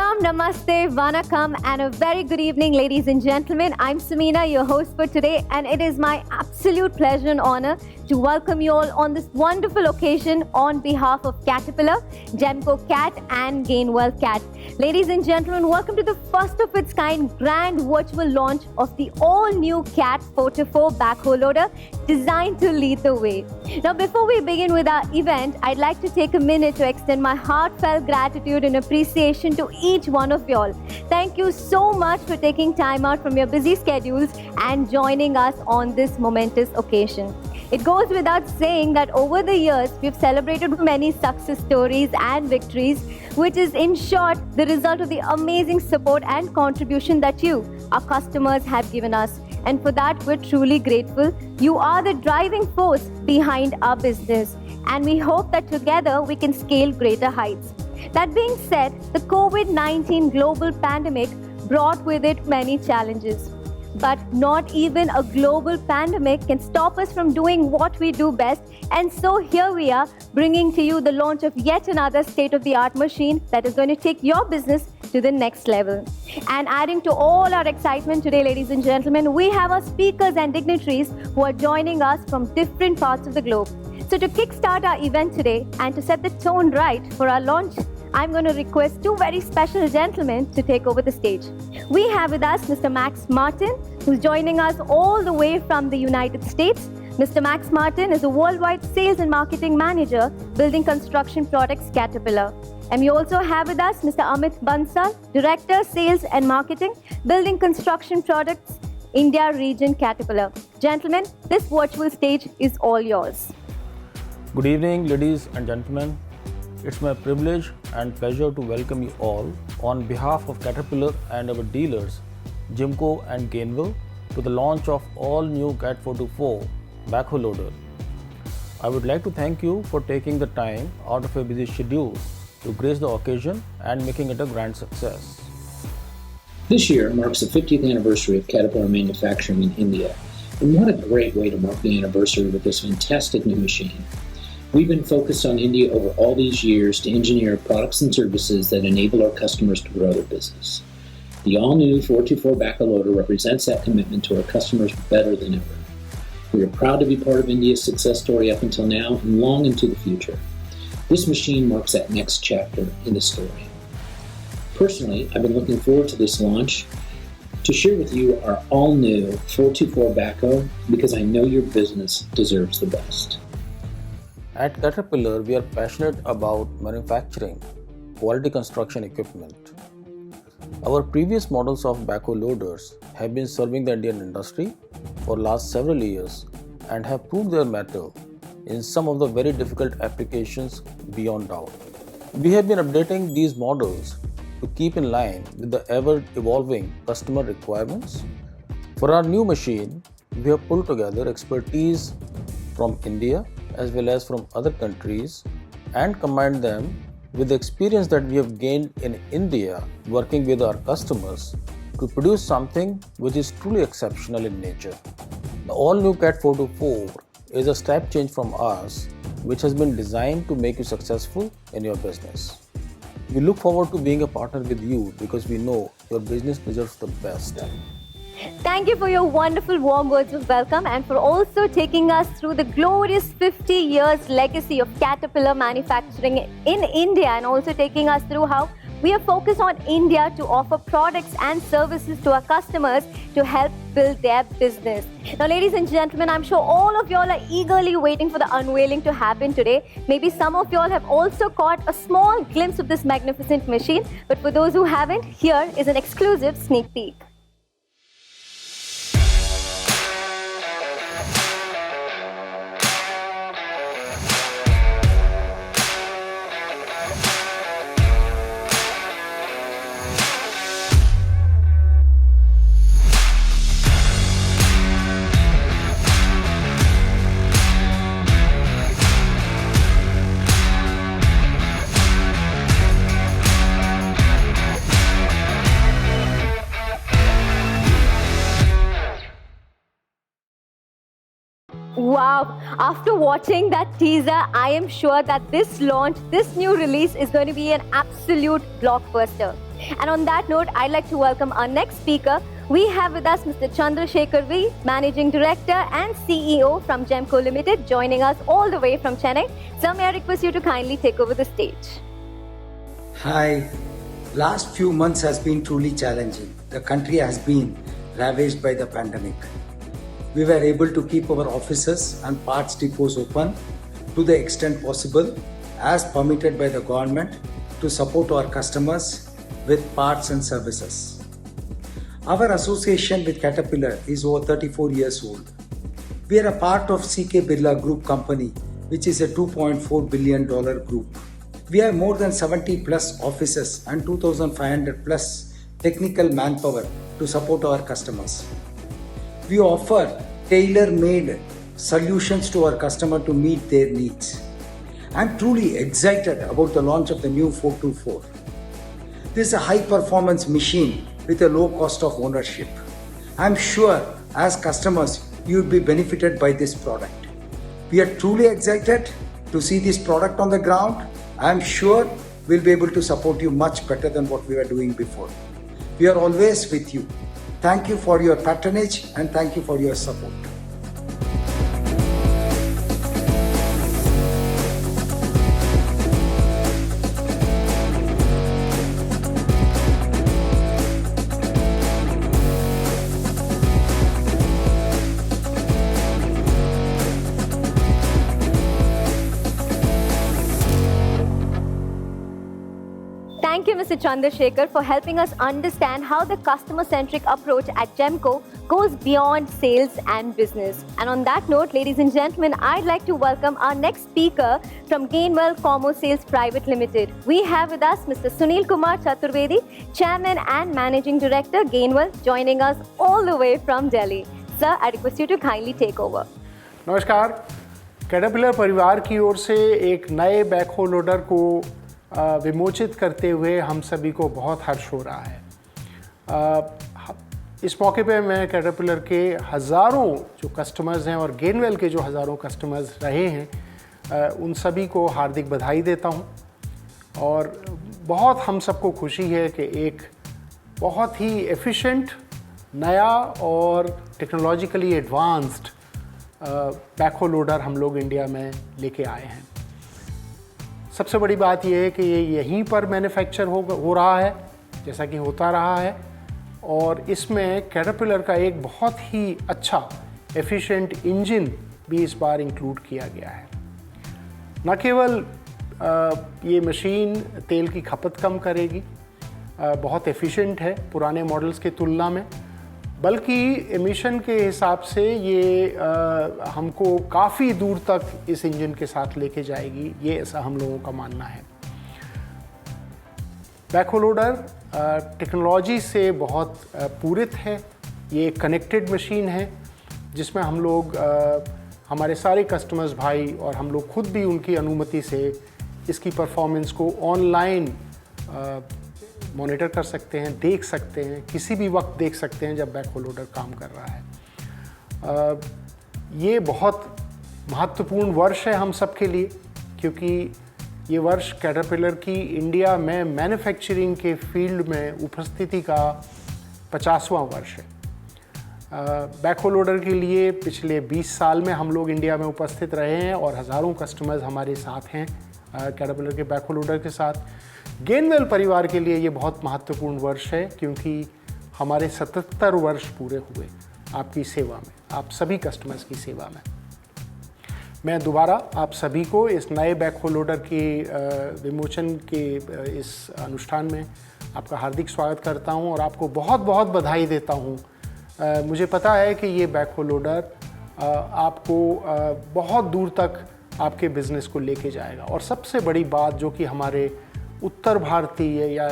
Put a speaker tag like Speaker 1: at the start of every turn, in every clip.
Speaker 1: Salam, Namaste, Vanakkam, and a very good evening, ladies and gentlemen. I'm Samina, your host for today, and it is my absolute pleasure and honor to welcome you all on this wonderful occasion on behalf of Caterpillar, Gemco Cat, and Gainwell Cat. Ladies and gentlemen, welcome to the first of its kind grand virtual launch of the all-new Cat 424 backhoe loader designed to lead the way. Now, before we begin with our event, I'd like to take a minute to extend my heartfelt gratitude and appreciation to each one of y'all. Thank you so much for taking time out from your busy schedules and joining us on this momentous occasion. It goes without saying that over the years, we've celebrated many success stories and victories, which is in short the result of the amazing support and contribution that you, our customers, have given us. And for that, we're truly grateful. You are the driving force behind our business, and we hope that together we can scale greater heights. That being said, the COVID-19 global pandemic brought with it many challenges. But not even a global pandemic can stop us from doing what we do best. And so here we are, bringing to you the launch of yet another state-of-the-art machine that is going to take your business to the next level. And adding to all our excitement today, ladies and gentlemen, we have our speakers and dignitaries who are joining us from different parts of the globe. So to kickstart our event today and to set the tone right for our launch, I'm going to request two very special gentlemen to take over the stage. We have with us Mr. Max Martin, who's joining us all the way from the United States. Mr. Max Martin is a worldwide sales and marketing manager, building construction products Caterpillar. And we also have with us Mr. Amit Bansal, Director, Sales and Marketing, building construction products, India region Caterpillar. Gentlemen, this virtual stage is all yours.
Speaker 2: Good evening, ladies and gentlemen. It's my privilege and pleasure to welcome you all on behalf of Caterpillar and our dealers, Gemco and Gainwell, to the launch of all-new Cat 424 backhoe loader. I would like to thank you for taking the time out of a busy schedule to grace the occasion and making it a grand success.
Speaker 3: This year marks the 50th anniversary of Caterpillar manufacturing in India, and what a great way to mark the anniversary with this fantastic new machine. We've been focused on India over all these years to engineer products and services that enable our customers to grow their business. The all-new 424 backhoe loader represents that commitment to our customers better than ever. We are proud to be part of India's success story up until now and long into the future. This machine marks that next chapter in the story. Personally, I've been looking forward to this launch to share with you our all-new 424 backhoe because I know your business deserves the best.
Speaker 2: At Caterpillar, we are passionate about manufacturing quality construction equipment. Our previous models of backhoe loaders have been serving the Indian industry for last several years and have proved their mettle in some of the very difficult applications beyond doubt. We have been updating these models to keep in line with the ever-evolving customer requirements. For our new machine, we have pulled together expertise from India as well as from other countries and combined them with the experience that we have gained in India working with our customers to produce something which is truly exceptional in nature. The all-new Cat 424 is a step change from us which has been designed to make you successful in your business. We look forward to being a partner with you because we know your business deserves the best.
Speaker 1: Thank you for your wonderful warm words of welcome and for also taking us through the glorious 50 years legacy of Caterpillar manufacturing in India and also taking us through how we are focused on India to offer products and services to our customers to help build their business. Now, ladies and gentlemen, I'm sure all of y'all are eagerly waiting for the unveiling to happen today. Maybe some of y'all have also caught a small glimpse of this magnificent machine, but for those who haven't, here is an exclusive sneak peek. Wow, after watching that teaser, I am sure that this launch, this new release is going to be an absolute blockbuster. And on that note, I'd like to welcome our next speaker. We have with us Mr. Chandrasekhar V, Managing Director and CEO from Gemco Limited, joining us all the way from Chennai. Sir, may I request you to kindly take over the stage.
Speaker 4: Hi. Last few months has been truly challenging. The country has been ravaged by the pandemic. We were able to keep our offices and parts depots open to the extent possible as permitted by the government to support our customers with parts and services. Our association with Caterpillar is over 34 years old. We are a part of CK Birla Group company, which is a $2.4 billion group. We have more than 70 plus offices and 2,500 plus technical manpower to support our customers. We offer tailor-made solutions to our customer to meet their needs. I'm truly excited about the launch of the new 424. This is a high-performance machine with a low cost of ownership. I'm sure as customers, you'll be benefited by this product. We are truly excited to see this product on the ground. I'm sure we'll be able to support you much better than what we were doing before. We are always with you. Thank you for your patronage and thank you for your support.
Speaker 1: Thank you, Mr. Chandrasekhar, for helping us understand how the customer-centric approach at Gemco goes beyond sales and business. And on that note, ladies and gentlemen, I'd like to welcome our next speaker from Gainwell Commo Sales Private Limited. We have with us Mr. Sunil Kumar Chaturvedi, Chairman and Managing Director, Gainwell, joining us all the way from Delhi. Sir, I request you to kindly take over.
Speaker 5: नमस्कार, caterpillar परिवार की ओर से एक नए backhoe loader को विमोचित करते हुए हम सभी को बहुत हर्ष हो रहा है। इस मौके पे मैं कैटरपिलर के हज़ारों जो कस्टमर्स हैं और गेनवेल के जो हज़ारों कस्टमर्स रहे हैं उन सभी को हार्दिक बधाई देता हूं और बहुत हम सबको खुशी है कि एक बहुत ही एफिशिएंट, नया और टेक्नोलॉजिकली एडवांस्ड बैकहो लोडर हम लोग इंडिया में लेके आए हैं। सबसे बड़ी बात यह है कि ये यहीं पर मैन्युफैक्चर हो रहा है जैसा कि होता रहा है और इसमें कैटरपिलर का एक बहुत ही अच्छा एफिशिएंट इंजन भी इस बार इंक्लूड किया गया है। न केवल ये मशीन तेल की खपत कम करेगी, बहुत एफिशिएंट है पुराने मॉडल्स की तुलना में, बल्कि एमिशन के हिसाब से ये हमको काफ़ी दूर तक इस इंजन के साथ लेके जाएगी, ये ऐसा हम लोगों का मानना है। बैकहो लोडर टेक्नोलॉजी से बहुत पूरित है। ये कनेक्टेड मशीन है जिसमें हम लोग हमारे सारे कस्टमर्स भाई और हम लोग खुद भी उनकी अनुमति से इसकी परफॉर्मेंस को ऑनलाइन मॉनिटर कर सकते हैं, देख सकते हैं, किसी भी वक्त देख सकते हैं जब बैकहो लोडर काम कर रहा है। ये बहुत महत्वपूर्ण वर्ष है हम सब के लिए क्योंकि ये वर्ष कैटरपिलर की इंडिया में मैन्युफैक्चरिंग के फील्ड में उपस्थिति का 50वां वर्ष है। बैकहो लोडर के लिए पिछले 20 साल में हम लोग इंडिया में उपस्थित रहे हैं और हज़ारों कस्टमर्स हमारे साथ हैं कैटरपिलर के बैकहो लोडर के साथ। गेनवेल परिवार के लिए ये बहुत महत्वपूर्ण वर्ष है क्योंकि हमारे 77 वर्ष पूरे हुए आपकी सेवा में, आप सभी कस्टमर्स की सेवा में। मैं दोबारा आप सभी को इस नए बैकहो लोडर के विमोचन के इस अनुष्ठान में आपका हार्दिक स्वागत करता हूं और आपको बहुत बहुत बधाई देता हूं। मुझे पता है कि ये बैकहो लोडर आपको बहुत दूर तक आपके बिज़नेस को लेके जाएगा और सबसे बड़ी बात जो कि हमारे उत्तर भारतीय या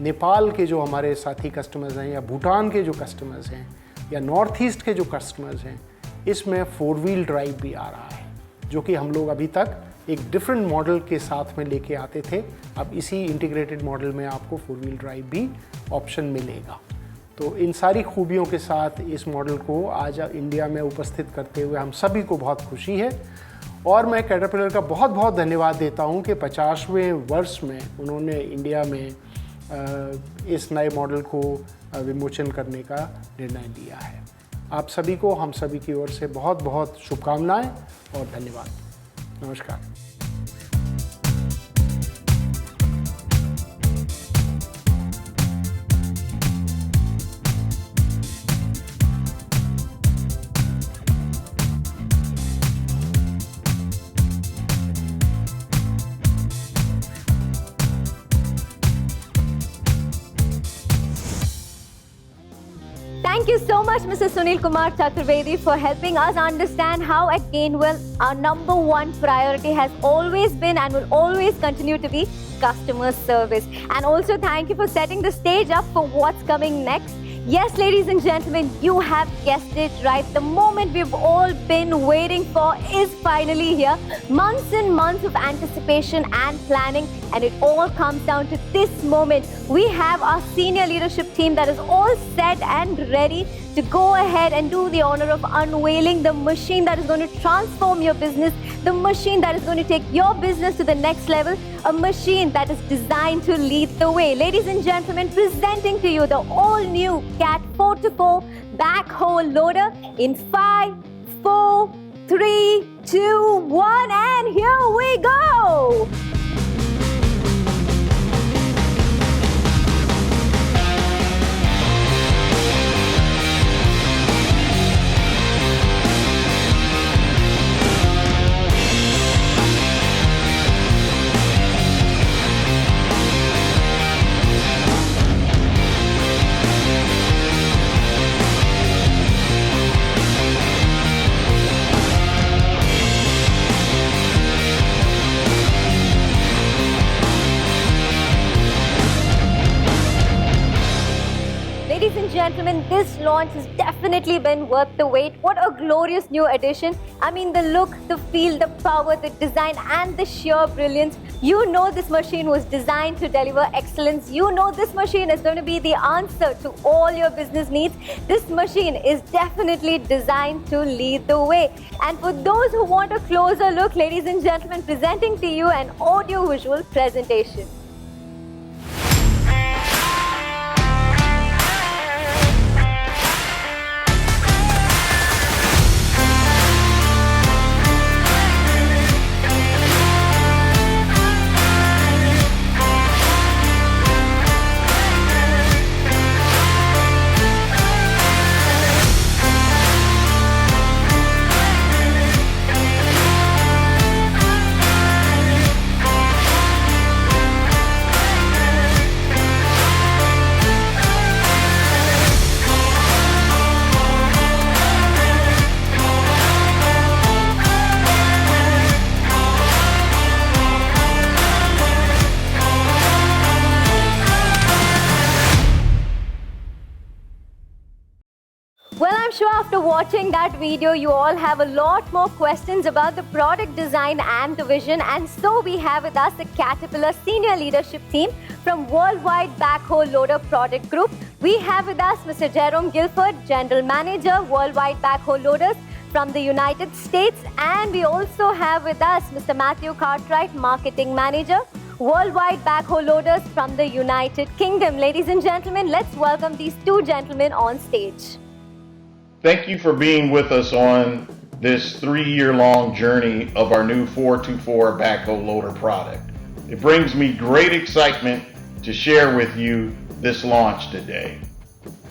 Speaker 5: नेपाल के जो हमारे साथी कस्टमर्स हैं या भूटान के जो कस्टमर्स हैं या नॉर्थ ईस्ट के जो कस्टमर्स हैं, इसमें 4 व्हील ड्राइव भी आ रहा है जो कि हम लोग अभी तक एक डिफरेंट मॉडल के साथ में लेके आते थे। अब इसी इंटीग्रेटेड मॉडल में आपको 4 व्हील ड्राइव भी ऑप्शन मिलेगा। तो इन सारी खूबियों के साथ इस मॉडल को आज इंडिया में उपस्थित करते हुए हम सभी को बहुत खुशी है और मैं कैटरपिलर का बहुत बहुत धन्यवाद देता हूं कि 50वें वर्ष में उन्होंने इंडिया में इस नए मॉडल को विमोचन करने का निर्णय लिया है। आप सभी को हम सभी की ओर से बहुत बहुत शुभकामनाएं और धन्यवाद। नमस्कार।
Speaker 1: Thank you so much, Mr. Sunil Kumar Chaturvedi, for helping us understand how at Gainwell our number one priority has always been and will always continue to be customer service. And also thank you for setting the stage up for what's coming next. Yes, ladies and gentlemen, you have guessed it right. The moment we've all been waiting for is finally here. Months and months of anticipation and planning, and it all comes down to this moment. We have our senior leadership team that is all set and ready to go ahead and do the honor of unveiling the machine that is going to transform your business, the machine that is going to take your business to the next level, a machine that is designed to lead the way. Ladies and gentlemen, presenting to you the all-new CAT 4-4 backhoe loader in 5, 4, 3, 2, 1, and here we go! Ladies and gentlemen, this launch has definitely been worth the wait. What a glorious new addition. I mean, the look, the feel, the power, the design, and the sheer brilliance. You know this machine was designed to deliver excellence. You know this machine is going to be the answer to all your business needs. This machine is definitely designed to lead the way. And for those who want a closer look, ladies and gentlemen, presenting to you an audio-visual presentation. Well, I'm sure after watching that video, you all have a lot more questions about the product design and the vision. And so we have with us the Caterpillar senior leadership team from Worldwide Backhoe Loader Product Group. We have with us Mr. Jerome Guilford, General Manager, Worldwide Backhoe Loaders from the United States. And we also have with us Mr. Matthew Cartwright, Marketing Manager, Worldwide Backhoe Loaders from the United Kingdom. Ladies and gentlemen, let's welcome these two gentlemen on stage.
Speaker 6: Thank you for being with us on this 3-year-long journey of our new 424 backhoe loader product. It brings me great excitement to share with you this launch today.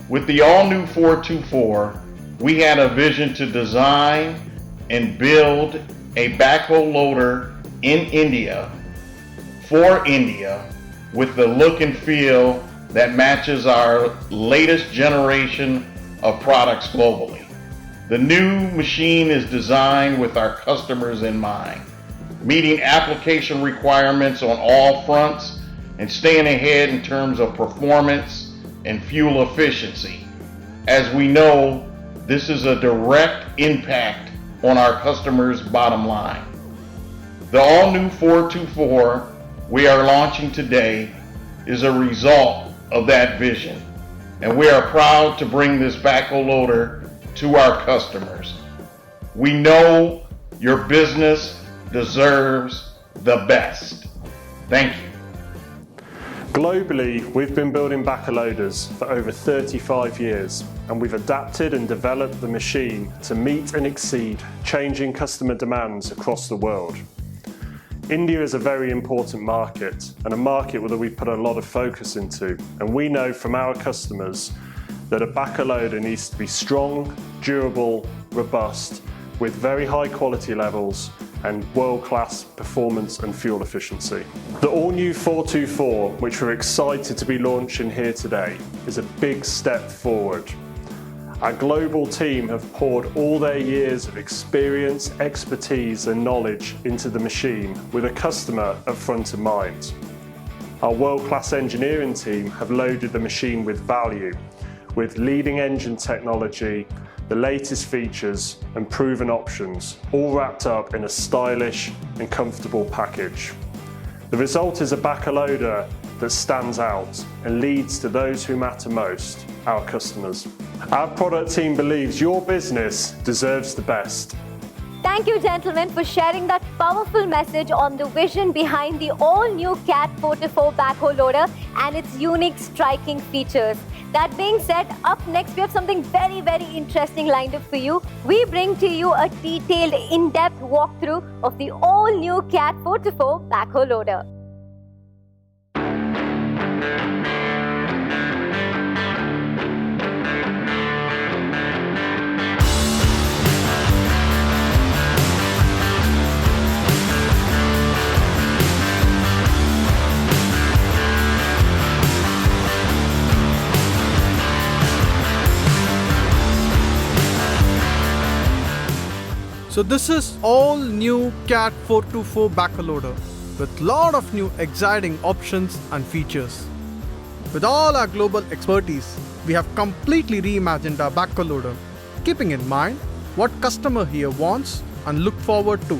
Speaker 6: With the all-new 424, we had a vision to design and build a backhoe loader in India, for India, with the look and feel that matches our latest generation of products globally. The new machine is designed with our customers in mind, meeting application requirements on all fronts and staying ahead in terms of performance and fuel efficiency. As we know, this is a direct impact on our customers' bottom line. The all-new 424 we are launching today is a result of that vision. and we are proud to bring this backhoe loader to our customers. We know your business deserves the best. Thank you.
Speaker 7: Globally, we've been building backhoe loaders for over 35 years, and we've adapted and developed the machine to meet and exceed changing customer demands across the world. India is a very important market, and a market that we put a lot of focus into, and we know from our customers that a backhoe loader needs to be strong, durable, robust, with very high quality levels and world-class performance and fuel efficiency. The all-new 424, which we're excited to be launching here today, is a big step forward. Our global team have poured all their years of experience, expertise and knowledge into the machine with a customer at front of mind. Our world-class engineering team have loaded the machine with value, with leading engine technology, the latest features and proven options, all wrapped up in a stylish and comfortable package. The result is a backhoe loader that stands out and leads to those who matter most, our customers. Our product team believes your business deserves the best.
Speaker 1: Thank you, gentlemen, for sharing that powerful message on the vision behind the all-new CAT 424 backhoe loader and its unique striking features. That being said, up next we have something very, very interesting lined up for you. We bring to you a detailed, in-depth walkthrough of the all-new CAT 424 backhoe loader.
Speaker 8: So this is all new CAT 424 backhoe loader with lot of new exciting options and features. With all our global expertise, we have completely reimagined our backhoe loader, keeping in mind what customer here wants and look forward to.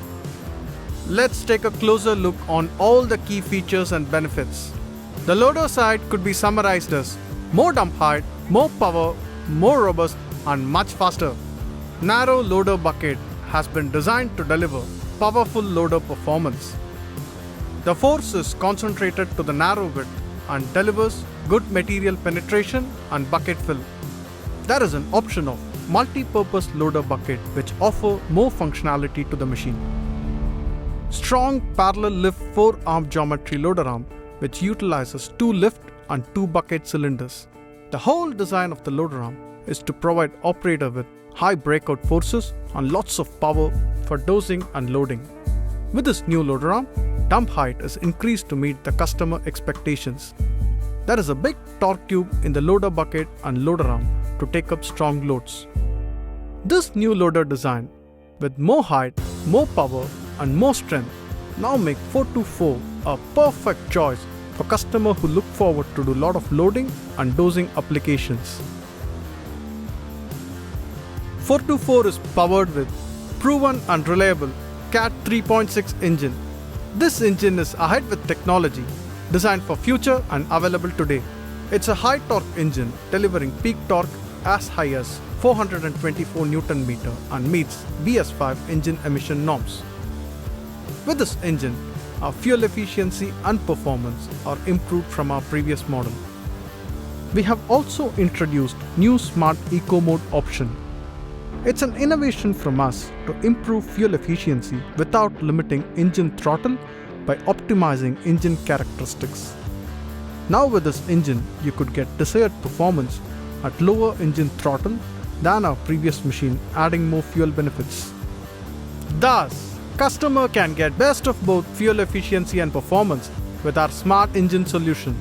Speaker 8: Let's take a closer look on all the key features and benefits. The loader side could be summarized as more dump height, more power, more robust and much faster. Narrow loader bucket has been designed to deliver powerful loader performance. The force is concentrated to the narrow width and delivers good material penetration and bucket fill. There is an option of multi-purpose loader bucket which offer more functionality to the machine. Strong parallel lift 4-arm geometry loader arm which utilizes 2 lift and 2 bucket cylinders. The whole design of the loader arm is to provide operator with high breakout forces and lots of power for dosing and loading. With this new loader arm, dump height is increased to meet the customer expectations. There is a big torque tube in the loader bucket and loader arm to take up strong loads. This new loader design, with more height, more power and more strength, now make 424 a perfect choice for customers who look forward to do a lot of loading and dosing applications. 424 is powered with proven and reliable CAT 3.6 engine. This engine is ahead with technology, designed for future and available today. It's a high torque engine delivering peak torque as high as 424 Nm and meets BS5 engine emission norms. With this engine, our fuel efficiency and performance are improved from our previous model. We have also introduced new Smart Eco Mode option. It's an innovation from us to improve fuel efficiency without limiting engine throttle by optimizing engine characteristics. Now with this engine, you could get desired performance at lower engine throttle than our previous machine, adding more fuel benefits. Thus, customer can get best of both fuel efficiency and performance with our smart engine solution.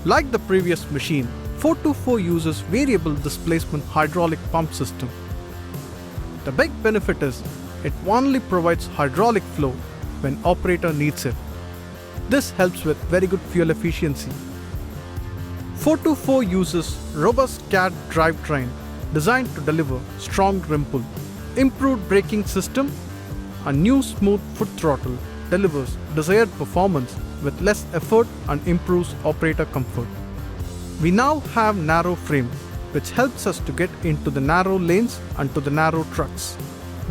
Speaker 8: Like the previous machine, 424 uses variable displacement hydraulic pump system. The big benefit is it only provides hydraulic flow when operator needs it. This helps with very good fuel efficiency. 424 uses robust CAT drivetrain designed to deliver strong rim pull, improved braking system, a new smooth foot throttle delivers desired performance with less effort and improves operator comfort. We now have narrow frame, which helps us to get into the narrow lanes and to the narrow trucks.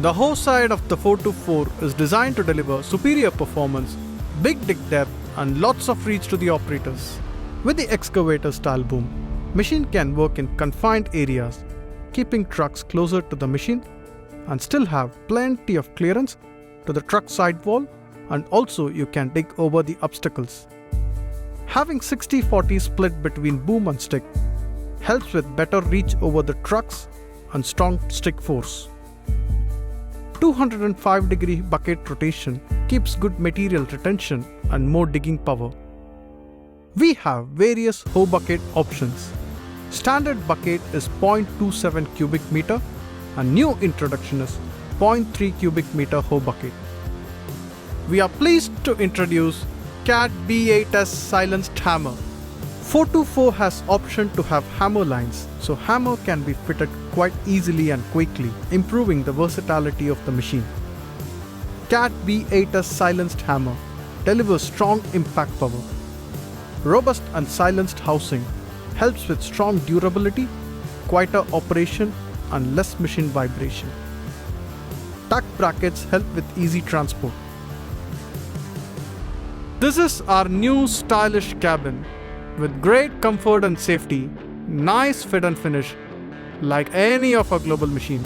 Speaker 8: The hoe side of the 424 is designed to deliver superior performance, big dig depth and lots of reach to the operators. With the excavator style boom, machine can work in confined areas, keeping trucks closer to the machine and still have plenty of clearance to the truck sidewall, and also you can dig over the obstacles. Having 60-40 split between boom and stick helps with better reach over the trucks and strong stick force. 205-degree bucket rotation keeps good material retention and more digging power. We have various hoe bucket options. Standard bucket is 0.27 cubic meter and new introduction is 0.3 cubic meter hoe bucket. We are pleased to introduce CAT B8S silenced hammer. 424 has option to have hammer lines, so hammer can be fitted quite easily and quickly, improving the versatility of the machine. CAT B8S silenced hammer delivers strong impact power. Robust and silenced housing helps with strong durability, quieter operation and less machine vibration. Tuck brackets help with easy transport. This is our new stylish cabin with great comfort and safety, nice fit and finish like any of our global machine.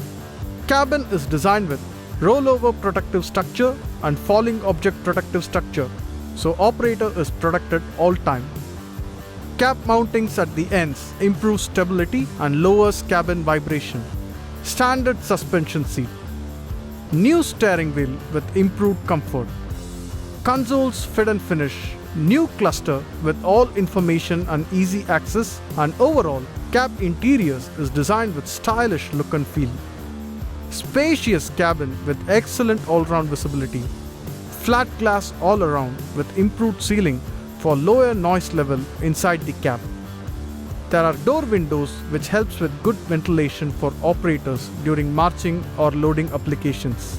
Speaker 8: Cabin is designed with rollover protective structure and falling object protective structure, so operator is protected all time. Cap mountings at the ends improve stability and lowers cabin vibration. Standard suspension seat. New steering wheel with improved comfort. Consoles fit and finish. New cluster with all information and easy access, and overall cab interiors is designed with stylish look and feel. Spacious cabin with excellent all-round visibility. Flat glass all around with improved ceiling for lower noise level inside the cab. There are door windows which helps with good ventilation for operators during marching or loading applications.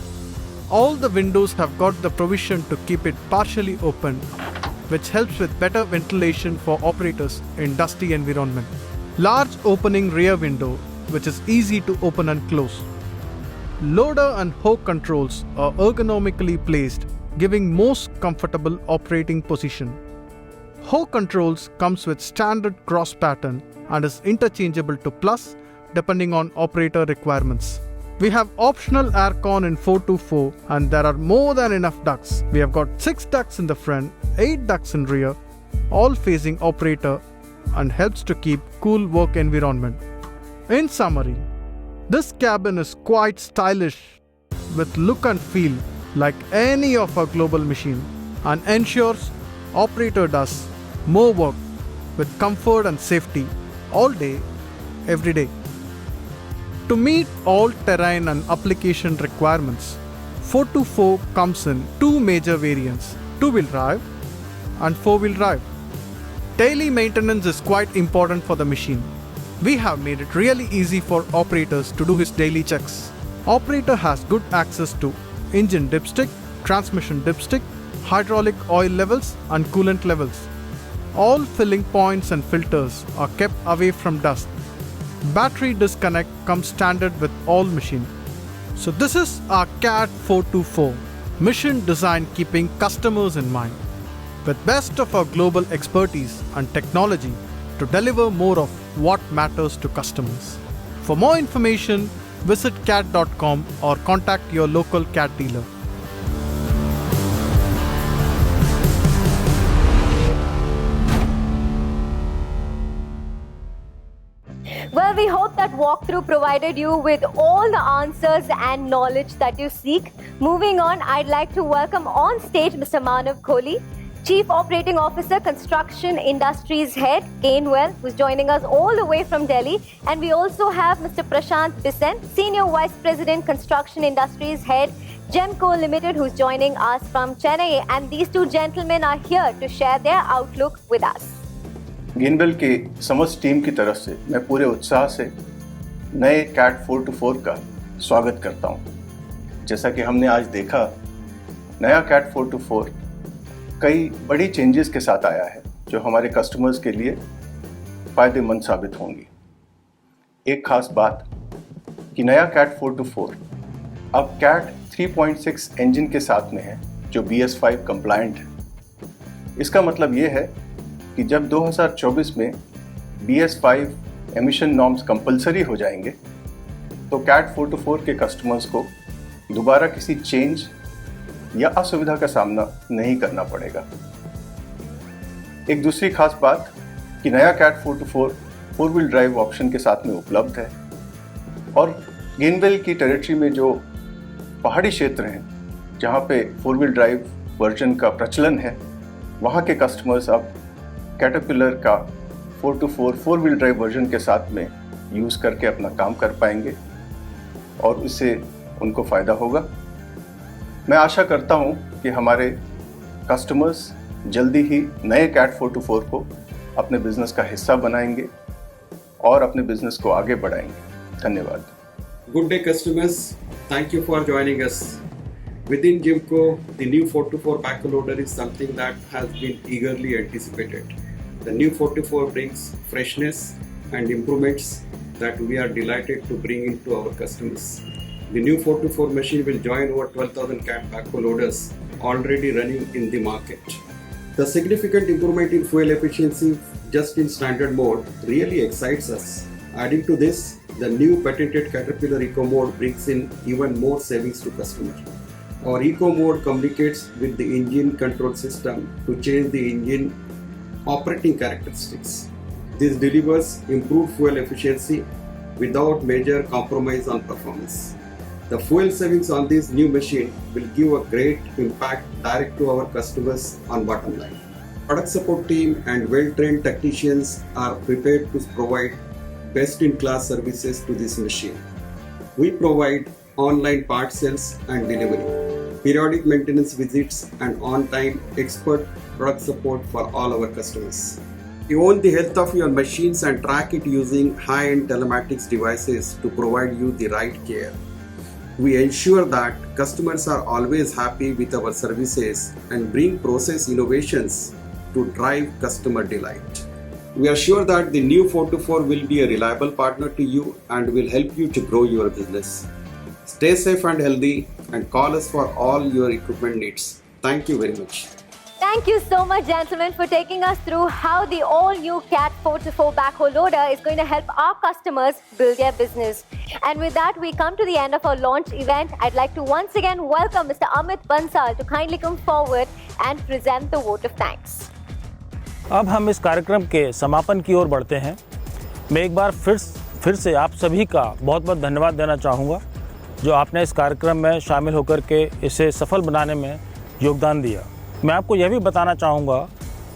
Speaker 8: All the windows have got the provision to keep it partially open, which helps with better ventilation for operators in dusty environment. Large opening rear window which is easy to open and close. Loader and hoe controls are ergonomically placed, giving most comfortable operating position. Hoe controls comes with standard cross pattern and is interchangeable to plus depending on operator requirements. We have optional aircon in 424 and there are more than enough ducts. We have got 6 ducts in the front, 8 ducts in rear, all facing operator and helps to keep cool work environment. In summary, this cabin is quite stylish with look and feel like any of our global machine and ensures operator does more work with comfort and safety all day, every day. To meet all terrain and application requirements, 424 comes in 2 major variants, 2-wheel drive and 4-wheel drive. Daily maintenance is quite important for the machine. We have made it really easy for operators to do his daily checks. Operator has good access to engine dipstick, transmission dipstick, hydraulic oil levels and coolant levels. All filling points and filters are kept away from dust. Battery disconnect comes standard with all machine. So this is our CAT 424, mission design keeping customers in mind, with best of our global expertise and technology to deliver more of what matters to customers. For more information, visit cat.com or contact your local CAT dealer.
Speaker 1: Well, we hope that walkthrough provided you with all the answers and knowledge that you seek. Moving on, I'd like to welcome on stage Mr. Manav Kohli, Chief Operating Officer, Construction Industries Head, Gainwell, who's joining us all the way from Delhi. And we also have Mr. Prashant Bisent, Senior Vice President, Construction Industries Head, Gemco Limited, who's joining us from Chennai. And these 2 gentlemen are here to share their outlook with us.
Speaker 9: गेनवेल के समस्त team की तरफ से मैं पूरे उत्साह से नए कैट 424 का स्वागत करता हूं। जैसा कि हमने आज देखा, नया कैट 424 कई बड़ी चेंजेस के साथ आया है जो हमारे कस्टमर्स के लिए फ़ायदेमंद साबित होंगी। एक खास बात कि नया कैट 424 अब कैट 3.6 इंजन के साथ में है जो BS5 कंप्लायंट है। इसका मतलब ये है कि जब 2024 में BS5 एमिशन नॉर्म्स कंपलसरी हो जाएंगे तो कैट 424 के कस्टमर्स को दोबारा किसी चेंज या असुविधा का सामना नहीं करना पड़ेगा। एक दूसरी खास बात कि नया कैट 424 4-व्हील ड्राइव ऑप्शन के साथ में उपलब्ध है और गेनवेल की टेरिटरी में जो पहाड़ी क्षेत्र हैं जहाँ पे 4-व्हील ड्राइव वर्जन का प्रचलन है, वहाँ के कस्टमर्स अब कैटरपिलर का 424 4-व्हील ड्राइव वर्जन के साथ में यूज़ करके अपना काम कर पाएंगे और इससे उनको फ़ायदा होगा। मैं आशा करता हूँ कि हमारे कस्टमर्स जल्दी ही नए कैट 424 को अपने बिजनेस का हिस्सा बनाएंगे और अपने बिजनेस को आगे बढ़ाएंगे। धन्यवाद।
Speaker 10: Good day customers, thank you for joining us. Within Jimco, the new 424 backhoe loader is something that has been eagerly anticipated. The new 424 brings freshness and improvements that we are delighted to bring into our customers. The new 424 machine will join over 12,000 cat backhoe loaders already running in the market. The significant improvement in fuel efficiency just in standard mode really excites us. Adding to this, the new patented Caterpillar Eco Mode brings in even more savings to customers. Our Eco Mode communicates with the engine control system to change the engine operating characteristics. This delivers improved fuel efficiency without major compromise on performance. The fuel savings on this new machine will give a great impact direct to our customers on bottom line. Product support team and well-trained technicians are prepared to provide best-in-class services to this machine. We provide online part sales and delivery, periodic maintenance visits and on-time expert product support for all our customers. We own the health of your machines and track it using high-end telematics devices to provide you the right care. We ensure that customers are always happy with our services and bring process innovations to drive customer delight. We are sure that the new 424 will be a reliable partner to you and will help you to grow your business. Stay safe and healthy and call us for all your equipment needs. Thank you very much.
Speaker 1: Thank you so much, gentlemen, for taking us through how the all-new Cat 424 backhoe loader is going to help our customers build their business. And with that, we come to the end of our launch event. I'd like to once again welcome Mr. Amit Bansal to kindly come forward and present the vote of thanks.
Speaker 11: अब हम इस कार्यक्रम के समापन की ओर बढ़ते हैं। मैं एक बार फिर से आप सभी का बहुत बहुत धन्यवाद देना चाहूँगा जो आपने इस कार्यक्रम में शामिल होकर के इसे सफल बनाने में योगदान दिया। मैं आपको यह भी बताना चाहूँगा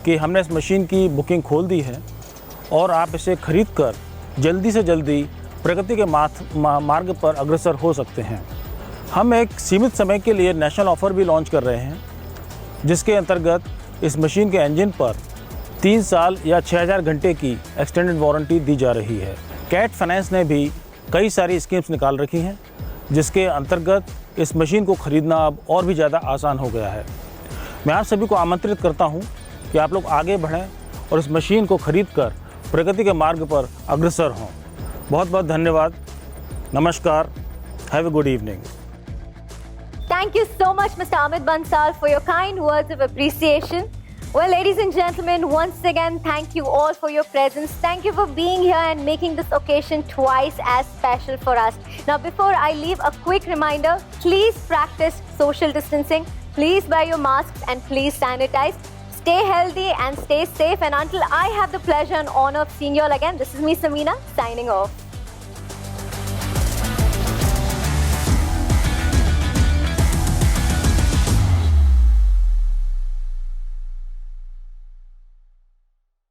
Speaker 11: कि हमने इस मशीन की बुकिंग खोल दी है और आप इसे खरीद कर जल्दी से जल्दी प्रगति के मार्ग पर अग्रसर हो सकते हैं। हम एक सीमित समय के लिए नेशनल ऑफ़र भी लॉन्च कर रहे हैं जिसके अंतर्गत इस मशीन के इंजन पर 3 साल या 6000 घंटे की एक्सटेंडेड वारंटी दी जा रही है। कैट फाइनेंस ने भी कई सारी स्कीम्स निकाल रखी हैं जिसके अंतर्गत इस मशीन को ख़रीदना अब और भी ज़्यादा आसान हो गया है। मैं आप सभी को आमंत्रित करता हूं कि आप लोग आगे बढ़ें और इस मशीन को खरीदकर प्रगति के मार्ग पर अग्रसर हों। बहुत बहुत धन्यवाद। नमस्कार। Have a good evening.
Speaker 1: Thank you so much, Mr. Amit Bansal, for your kind words of appreciation. Well, ladies and gentlemen, once again, thank you all for your presence. Thank you for being here and making this occasion twice as special for us. Now, before I leave, a quick reminder, please practice social distancing. Please wear your masks and please sanitize. Stay healthy and stay safe. And until I have the pleasure and honor of seeing you all again, this is me, Samina, signing off.